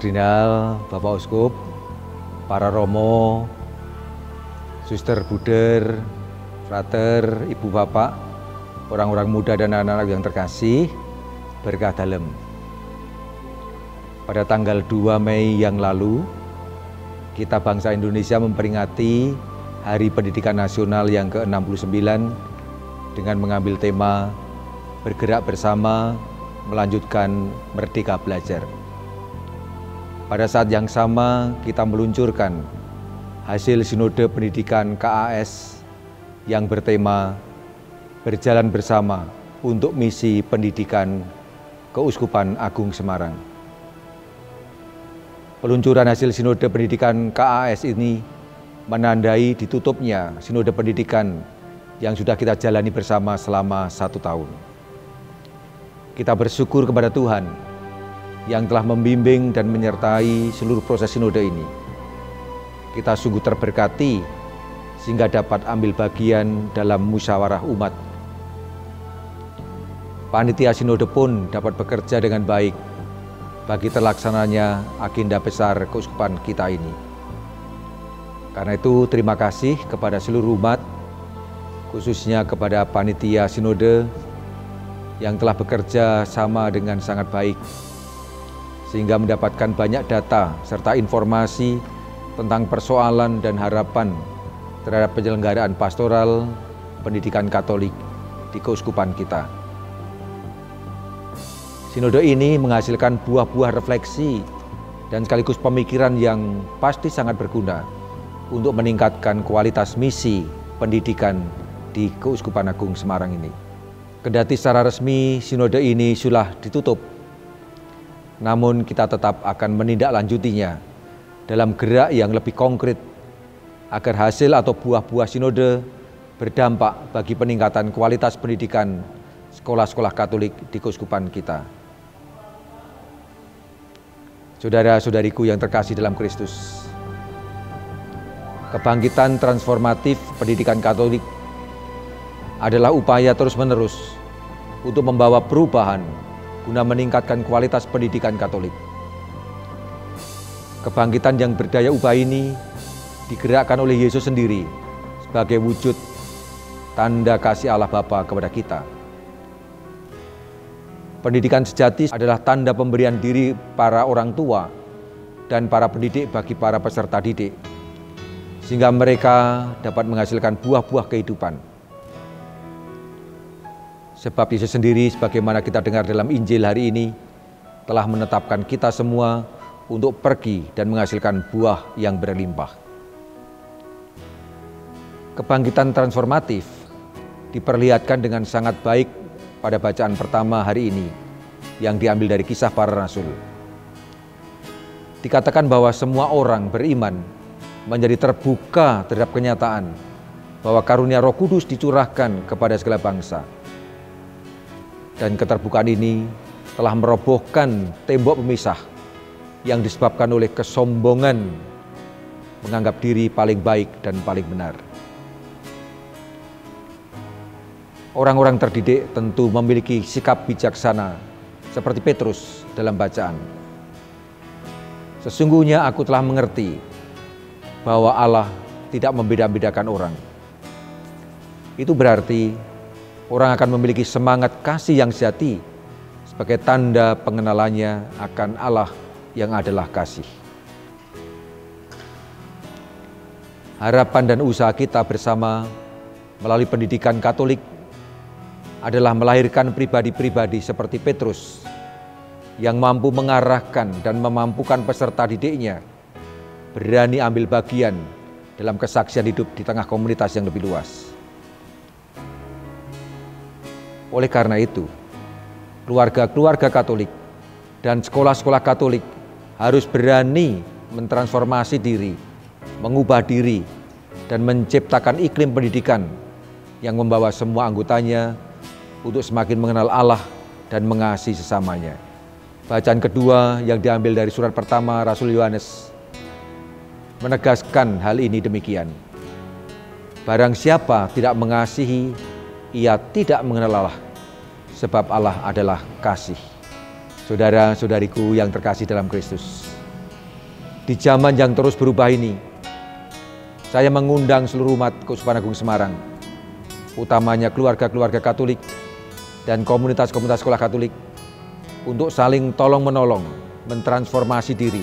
Kardinal, Bapak Uskup, para Romo, Suster Buder, Frater, Ibu Bapak, orang-orang muda dan anak-anak yang terkasih, berkah dalem. Pada tanggal 2 Mei yang lalu, kita bangsa Indonesia memperingati Hari Pendidikan Nasional yang ke-69 dengan mengambil tema Bergerak Bersama Melanjutkan Merdeka Belajar. Pada saat yang sama, kita meluncurkan hasil Sinode Pendidikan KAS yang bertema Berjalan Bersama untuk Misi Pendidikan Keuskupan Agung Semarang. Peluncuran hasil Sinode Pendidikan KAS ini menandai ditutupnya Sinode Pendidikan yang sudah kita jalani bersama selama 1 tahun. Kita bersyukur kepada Tuhan yang telah membimbing dan menyertai seluruh proses sinode ini. Kita sungguh terberkati sehingga dapat ambil bagian dalam musyawarah umat. Panitia sinode pun dapat bekerja dengan baik bagi terlaksananya agenda besar keuskupan kita ini. Karena itu terima kasih kepada seluruh umat, khususnya kepada panitia sinode yang telah bekerja sama dengan sangat baik, sehingga mendapatkan banyak data serta informasi tentang persoalan dan harapan terhadap penyelenggaraan pastoral pendidikan Katolik di keuskupan kita. Sinode ini menghasilkan buah-buah refleksi dan sekaligus pemikiran yang pasti sangat berguna untuk meningkatkan kualitas misi pendidikan di Keuskupan Agung Semarang ini. Kendati secara resmi sinode ini sudah ditutup, namun kita tetap akan menindaklanjutinya dalam gerak yang lebih konkret agar hasil atau buah-buah sinode berdampak bagi peningkatan kualitas pendidikan sekolah-sekolah Katolik di keuskupan kita. Saudara-saudariku yang terkasih dalam Kristus, kebangkitan transformatif pendidikan Katolik adalah upaya terus-menerus untuk membawa perubahan guna meningkatkan kualitas pendidikan Katolik. Kebangkitan yang berdaya ubah ini digerakkan oleh Yesus sendiri sebagai wujud tanda kasih Allah Bapa kepada kita. Pendidikan sejati adalah tanda pemberian diri para orang tua dan para pendidik bagi para peserta didik, sehingga mereka dapat menghasilkan buah-buah kehidupan. Sebab Yesus sendiri, sebagaimana kita dengar dalam Injil hari ini, telah menetapkan kita semua untuk pergi dan menghasilkan buah yang berlimpah. Kebangkitan transformatif diperlihatkan dengan sangat baik pada bacaan pertama hari ini yang diambil dari Kisah Para Rasul. Dikatakan bahwa semua orang beriman menjadi terbuka terhadap kenyataan bahwa karunia Roh Kudus dicurahkan kepada segala bangsa. Dan keterbukaan ini telah merobohkan tembok pemisah yang disebabkan oleh kesombongan menganggap diri paling baik dan paling benar. Orang-orang terdidik tentu memiliki sikap bijaksana seperti Petrus dalam bacaan. Sesungguhnya aku telah mengerti bahwa Allah tidak membeda-bedakan orang. Itu berarti orang akan memiliki semangat kasih yang sejati sebagai tanda pengenalannya akan Allah yang adalah kasih. Harapan dan usaha kita bersama melalui pendidikan Katolik adalah melahirkan pribadi-pribadi seperti Petrus yang mampu mengarahkan dan memampukan peserta didiknya berani ambil bagian dalam kesaksian hidup di tengah komunitas yang lebih luas. Oleh karena itu, keluarga-keluarga Katolik dan sekolah-sekolah Katolik harus berani mentransformasi diri, mengubah diri, dan menciptakan iklim pendidikan yang membawa semua anggotanya untuk semakin mengenal Allah dan mengasihi sesamanya. Bacaan kedua yang diambil dari surat pertama Rasul Yohanes menegaskan hal ini demikian. Barang siapa tidak mengasihi, ia tidak mengenal Allah, sebab Allah adalah kasih. Saudara-saudariku yang terkasih dalam Kristus, Di zaman yang terus berubah ini, saya mengundang seluruh umat Keuskupan Agung Semarang, utamanya keluarga-keluarga Katolik dan komunitas-komunitas sekolah Katolik, untuk saling tolong-menolong, mentransformasi diri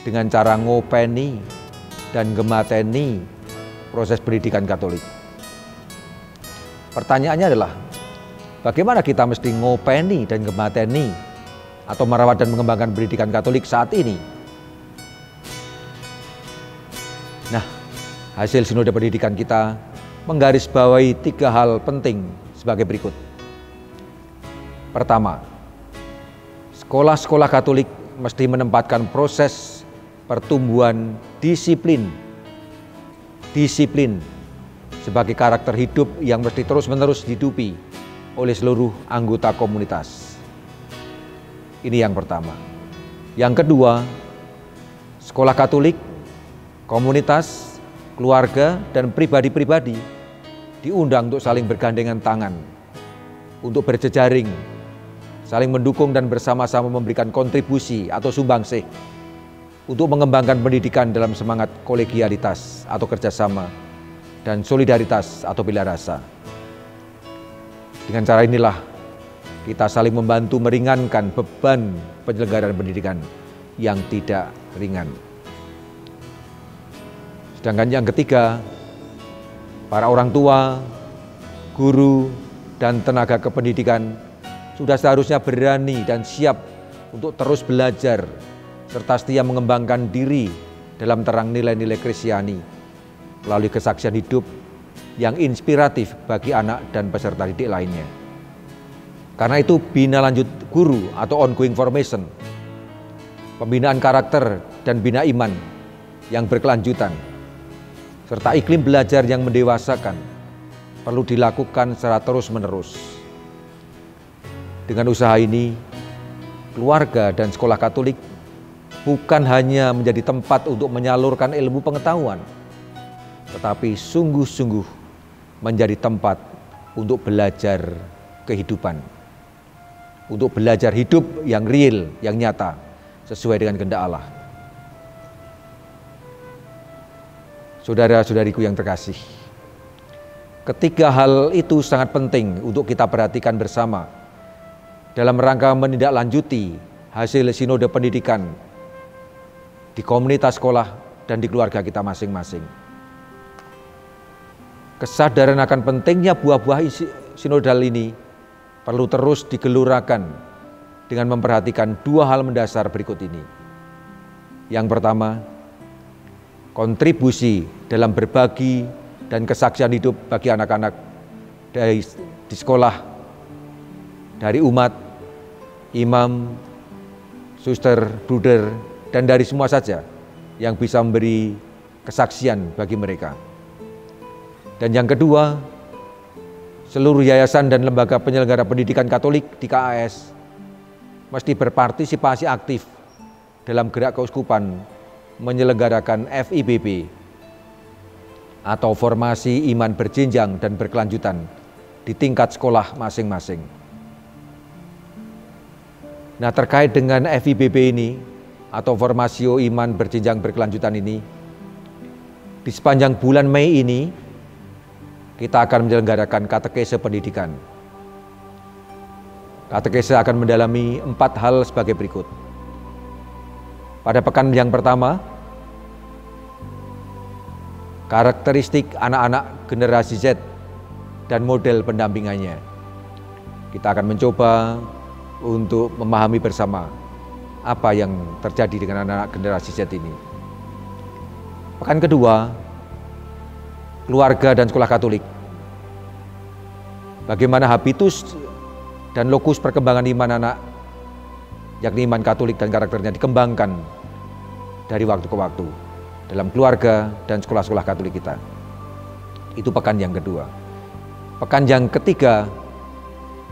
dengan cara ngopeni dan gemateni proses pendidikan Katolik. Pertanyaannya adalah, bagaimana kita mesti ngopeni dan gemateni atau merawat dan mengembangkan pendidikan Katolik saat ini? Nah, hasil sinode pendidikan kita menggarisbawahi 3 hal penting sebagai berikut. Pertama, sekolah-sekolah Katolik mesti menempatkan proses pertumbuhan disiplin sebagai karakter hidup yang mesti terus-menerus dihidupi oleh seluruh anggota komunitas. Ini yang pertama. Yang kedua, sekolah Katolik, komunitas, keluarga, dan pribadi-pribadi diundang untuk saling bergandengan tangan, untuk berjejaring, saling mendukung dan bersama-sama memberikan kontribusi atau sumbangsih untuk mengembangkan pendidikan dalam semangat kolegialitas atau kerjasama dan solidaritas atau bela rasa. Dengan cara inilah kita saling membantu meringankan beban penyelenggaraan pendidikan yang tidak ringan. Sedangkan yang ketiga, para orang tua, guru, dan tenaga kependidikan sudah seharusnya berani dan siap untuk terus belajar serta setia mengembangkan diri dalam terang nilai-nilai Kristiani melalui kesaksian hidup yang inspiratif bagi anak dan peserta didik lainnya. Karena itu bina lanjut guru atau ongoing formation, pembinaan karakter dan bina iman yang berkelanjutan, serta iklim belajar yang mendewasakan perlu dilakukan secara terus-menerus. Dengan usaha ini, keluarga dan sekolah Katolik bukan hanya menjadi tempat untuk menyalurkan ilmu pengetahuan, tetapi sungguh-sungguh menjadi tempat untuk belajar kehidupan, untuk belajar hidup yang real, yang nyata, sesuai dengan kehendak Allah. Saudara-saudariku yang terkasih, ketiga hal itu sangat penting untuk kita perhatikan bersama dalam rangka menindaklanjuti hasil sinode pendidikan di komunitas sekolah dan di keluarga kita masing-masing. Kesadaran akan pentingnya buah-buah sinodal ini perlu terus digelurakan dengan memperhatikan 2 hal mendasar berikut ini. Yang pertama, kontribusi dalam berbagi dan kesaksian hidup bagi anak-anak di sekolah, dari umat, imam, suster, bruder, dan dari semua saja yang bisa memberi kesaksian bagi mereka. Dan yang kedua, seluruh yayasan dan lembaga penyelenggara pendidikan Katolik di KAS mesti berpartisipasi aktif dalam gerak keuskupan menyelenggarakan FIBB atau formasi iman berjenjang dan berkelanjutan di tingkat sekolah masing-masing. Nah, terkait dengan FIBB ini atau formasio iman berjenjang berkelanjutan ini, di sepanjang bulan Mei ini kita akan menyelenggarakan katekese pendidikan. Katekese akan mendalami 4 hal sebagai berikut. Pada pekan yang pertama, karakteristik anak-anak generasi Z dan model pendampingannya. Kita akan mencoba untuk memahami bersama apa yang terjadi dengan anak-anak generasi Z ini. Pekan kedua, keluarga dan sekolah Katolik. Bagaimana habitus dan lokus perkembangan iman anak, yakni iman Katolik dan karakternya dikembangkan dari waktu ke waktu dalam keluarga dan sekolah-sekolah Katolik kita. Itu pekan yang kedua. Pekan yang ketiga,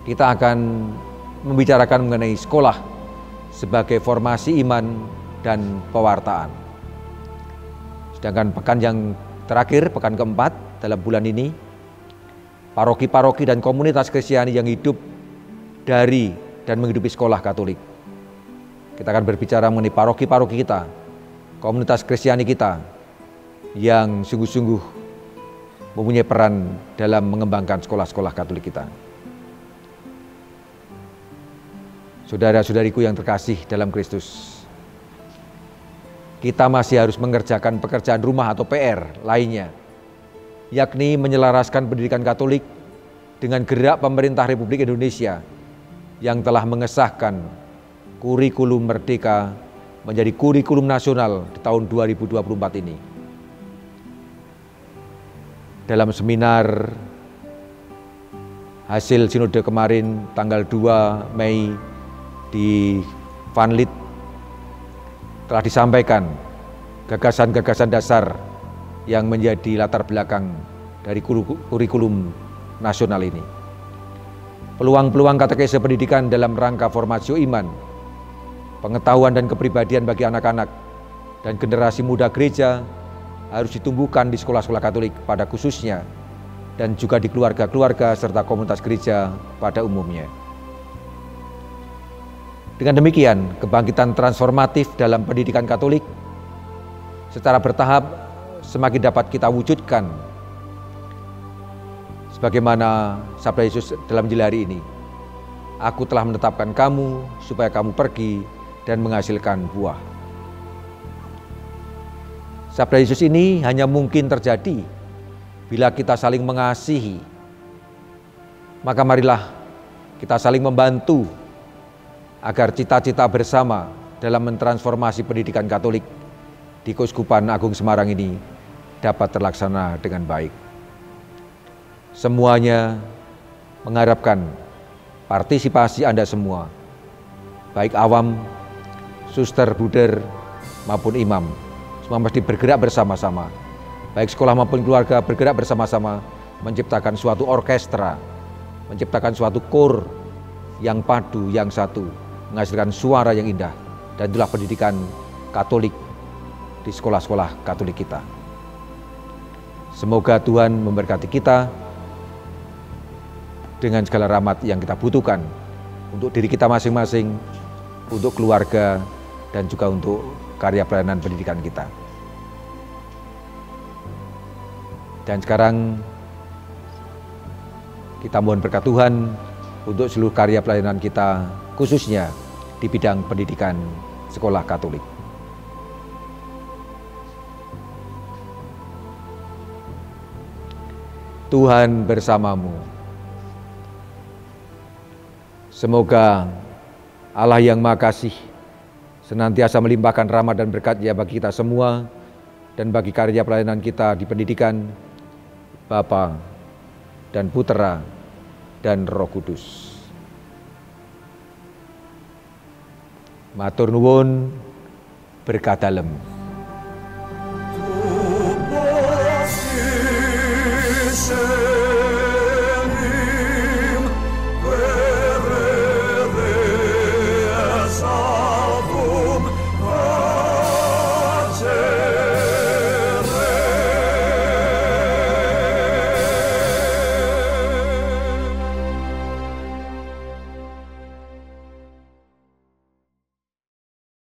kita akan membicarakan mengenai sekolah sebagai formasi iman dan pewartaan. Sedangkan pekan yang terakhir, pekan keempat dalam bulan ini, paroki-paroki dan komunitas Kristiani yang hidup dari dan menghidupi sekolah Katolik. Kita akan berbicara mengenai paroki-paroki kita komunitas Kristiani kita yang sungguh-sungguh mempunyai peran dalam mengembangkan sekolah-sekolah Katolik kita. Saudara-saudariku yang terkasih dalam Kristus, kita masih harus mengerjakan pekerjaan rumah atau PR lainnya, yakni menyelaraskan pendidikan Katolik dengan gerak pemerintah Republik Indonesia yang telah mengesahkan kurikulum Merdeka menjadi kurikulum nasional di tahun 2024 ini. Dalam seminar hasil sinode kemarin tanggal 2 Mei di Vanlit telah disampaikan gagasan-gagasan dasar yang menjadi latar belakang dari kurikulum nasional ini. Peluang-peluang katekese pendidikan dalam rangka formasio iman, pengetahuan dan kepribadian bagi anak-anak dan generasi muda gereja harus ditumbuhkan di sekolah-sekolah Katolik pada khususnya dan juga di keluarga-keluarga serta komunitas gereja pada umumnya. Dengan demikian, kebangkitan transformatif dalam pendidikan Katolik secara bertahap semakin dapat kita wujudkan. Sebagaimana sabda Yesus dalam Injil hari ini, "Aku telah menetapkan kamu supaya kamu pergi dan menghasilkan buah." Sabda Yesus ini hanya mungkin terjadi bila kita saling mengasihi. Maka marilah kita saling membantu agar cita-cita bersama dalam mentransformasi pendidikan Katolik di Keuskupan Agung Semarang ini dapat terlaksana dengan baik. Semuanya mengharapkan partisipasi Anda semua, baik awam, suster, buder, maupun imam. Semua mesti bergerak bersama-sama, baik sekolah maupun keluarga bergerak bersama-sama, menciptakan suatu orkestra, menciptakan suatu kor yang padu, yang satu, menghasilkan suara yang indah, dan itulah pendidikan Katolik di sekolah-sekolah Katolik kita. Semoga Tuhan memberkati kita dengan segala rahmat yang kita butuhkan untuk diri kita masing-masing, untuk keluarga, dan juga untuk karya pelayanan pendidikan kita. Dan sekarang kita mohon berkat Tuhan untuk seluruh karya pelayanan kita, khususnya di bidang pendidikan sekolah Katolik. Tuhan bersamamu. Semoga Allah yang Maha Kasih senantiasa melimpahkan rahmat dan berkat-Nya bagi kita semua dan bagi karya pelayanan kita di pendidikan, Bapa dan Putera dan Roh Kudus. Matur nuwun, berkah dalem.